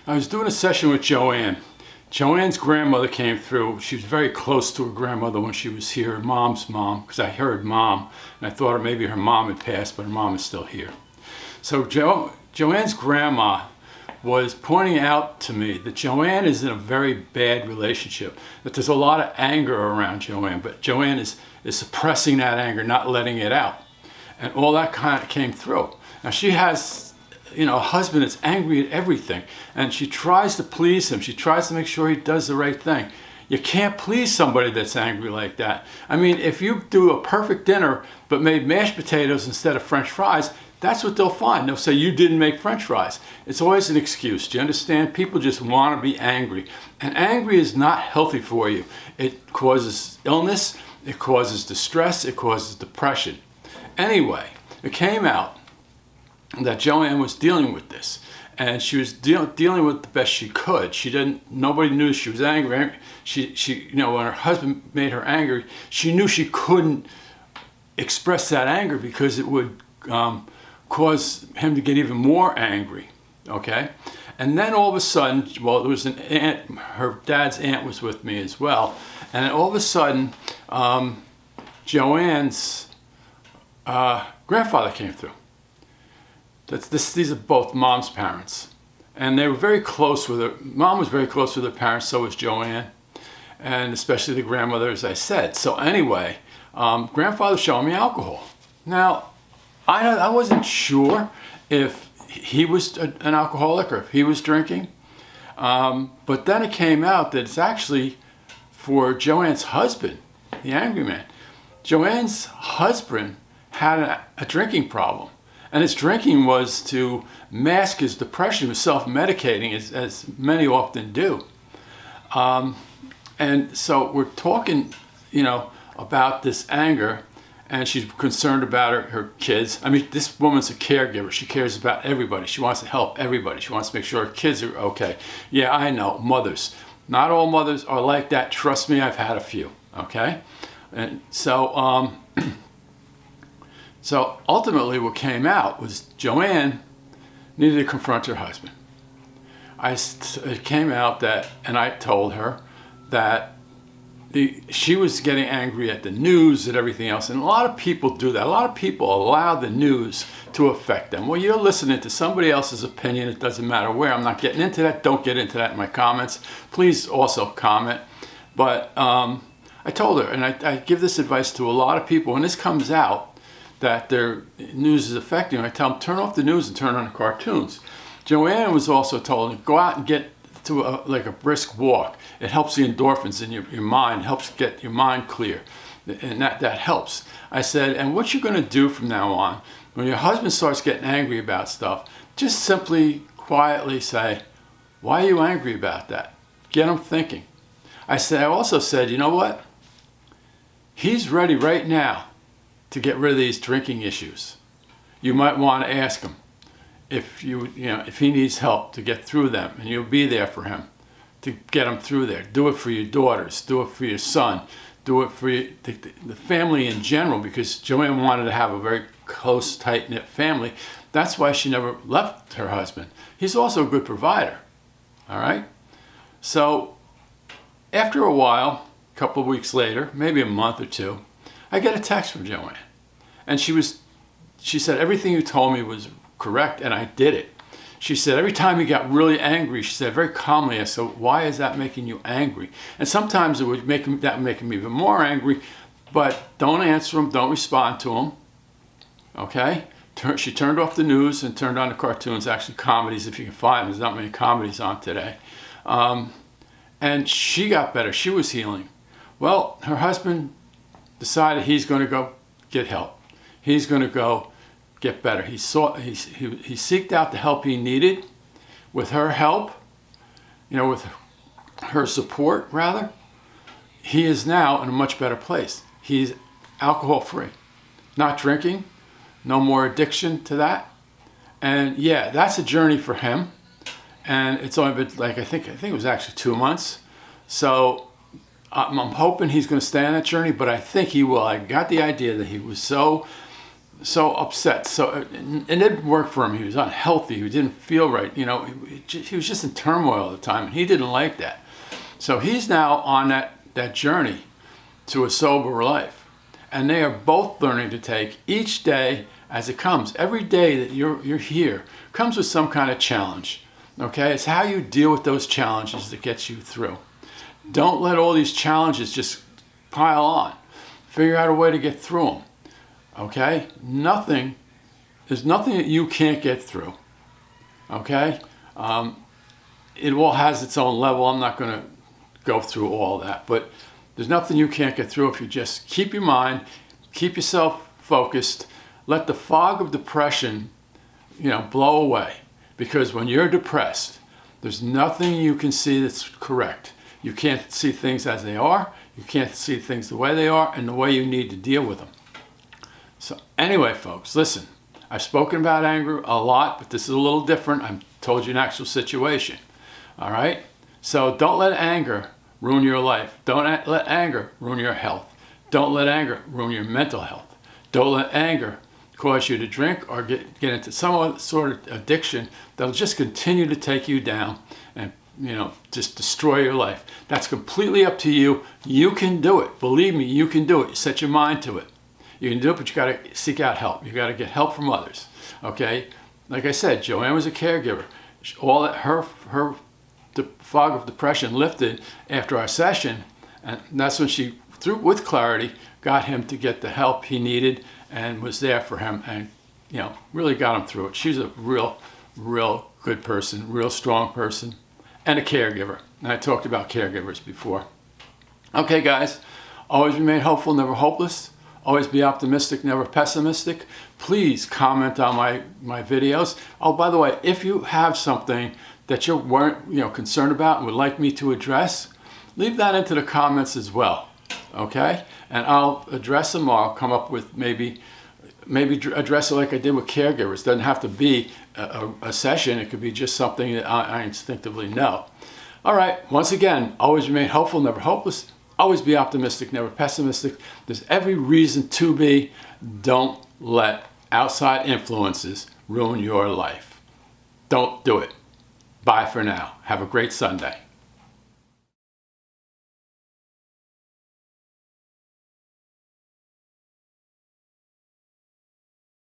I was doing a session with Joann. Joann's grandmother came through. She was very close to her grandmother when she was here, mom's mom, because I heard mom, and I thought maybe her mom had passed, but her mom is still here. So Joann's grandma was pointing out to me that Joann is in a very bad relationship, that there's a lot of anger around Joann, but Joann is suppressing that anger, not letting it out. And all that kind of came through. Now she has a husband that's angry at everything, and she tries to please him. She tries to make sure he does the right thing. You can't please somebody that's angry like that. I mean, if you do a perfect dinner but made mashed potatoes instead of French fries, that's what they'll find. They'll say you didn't make French fries. It's always an excuse. Do you understand? People just want to be angry. And angry is not healthy for you. It causes illness, it causes distress, it causes depression. Anyway, it came out that Joann was dealing with this, and she was dealing with the best she could. Nobody knew she was angry. She when her husband made her angry, she knew she couldn't express that anger because it would cause him to get even more angry. Okay, and then all of a sudden, well, there was an aunt. Her dad's aunt was with me as well, and then all of a sudden, Joann's grandfather came through. These are both mom's parents, and they were very close with her. Mom was very close with her parents, so was Joann, and especially the grandmother, as I said. So anyway, grandfather showing me alcohol. Now, I wasn't sure if he was an alcoholic or if he was drinking, but then it came out that it's actually for Joann's husband, the angry man. Joann's husband had a drinking problem. And his drinking was to mask his depression. He was self-medicating, as many often do. And so we're talking, about this anger, and she's concerned about her kids. I mean, this woman's a caregiver. She cares about everybody. She wants to help everybody. She wants to make sure her kids are okay. Yeah, I know, mothers. Not all mothers are like that. Trust me, I've had a few, okay? And so, So ultimately what came out was Joann needed to confront her husband. It came out that, and I told her that she was getting angry at the news and everything else, and a lot of people do that. A lot of people allow the news to affect them. Well, you're listening to somebody else's opinion. It doesn't matter where. I'm not getting into that. Don't get into that in my comments. Please also comment. But I told her, and I give this advice to a lot of people, when this comes out, that their news is affecting them, I tell them, turn off the news and turn on the cartoons. Joann was also told, go out and get to a brisk walk. It helps the endorphins in your mind, helps get your mind clear, and that helps. I said, and what you're going to do from now on, when your husband starts getting angry about stuff, just simply, quietly say, why are you angry about that? Get him thinking. I also said, you know what? He's ready right now to get rid of these drinking issues. You might want to ask him if he needs help to get through them, and you'll be there for him to get him through there. Do it for your daughters, do it for your son, do it for the family in general, because Joann wanted to have a very close, tight-knit family. That's why she never left her husband. He's also a good provider, all right? So after a while, a couple of weeks later, maybe a month or two, I get a text from Joann, and she said, everything you told me was correct, and I did it. She said, every time he got really angry, she said very calmly, I said, why is that making you angry? And sometimes it would make him even more angry, but don't answer him, don't respond to him, okay? She turned off the news and turned on the cartoons, actually comedies if you can find them. There's not many comedies on today. And she got better, she was healing. Well, her husband decided he's going to go get help. He's going to go get better. He seeked out the help he needed. With her help, with her support rather, he is now in a much better place. He's alcohol free, not drinking, no more addiction to that. And yeah, that's a journey for him. And it's only been I think it was actually 2 months. So I'm hoping he's going to stay on that journey, but I think he will. I got the idea that he was so so upset. So it didn't work for him. He was unhealthy. He didn't feel right. You know, he was just in turmoil all the time, and he didn't like that. So he's now on that journey to a sober life, and they are both learning to take each day as it comes. Every day that you're here comes with some kind of challenge. Okay, it's how you deal with those challenges that gets you through. Don't let all these challenges just pile on. Figure out a way to get through them. Okay? There's nothing that you can't get through. Okay? It all has its own level. I'm not going to go through all that, but there's nothing you can't get through if you just keep your mind, keep yourself focused, let the fog of depression, blow away. Because when you're depressed, there's nothing you can see that's correct. You can't see things as they are. You can't see things the way they are and the way you need to deal with them. So anyway, folks, listen, I've spoken about anger a lot, but this is a little different. I've told you an actual situation. All right? So don't let anger ruin your life. Don't let anger ruin your health. Don't let anger ruin your mental health. Don't let anger cause you to drink or get into some other sort of addiction that'll just continue to take you down and just destroy your life. That's completely up to you. You can do it. Believe me, you can do it. You set your mind to it. You can do it, but you got to seek out help. You got to get help from others. Okay? Like I said, Joann was a caregiver. All that the fog of depression lifted after our session, and that's when she, with clarity, got him to get the help he needed and was there for him, and really got him through it. She's a real good person, real strong person, and a caregiver. And I talked about caregivers before. Okay, guys, always remain hopeful, never hopeless. Always be optimistic, never pessimistic. Please comment on my videos. Oh, by the way, if you have something that you weren't concerned about and would like me to address, leave that into the comments as well. Okay? And I'll address them, or I'll come up with maybe address it like I did with caregivers. It doesn't have to be a session. It could be just something that I instinctively know. All right. Once again, always remain hopeful, never hopeless. Always be optimistic, never pessimistic. There's every reason to be. Don't let outside influences ruin your life. Don't do it. Bye for now. Have a great Sunday.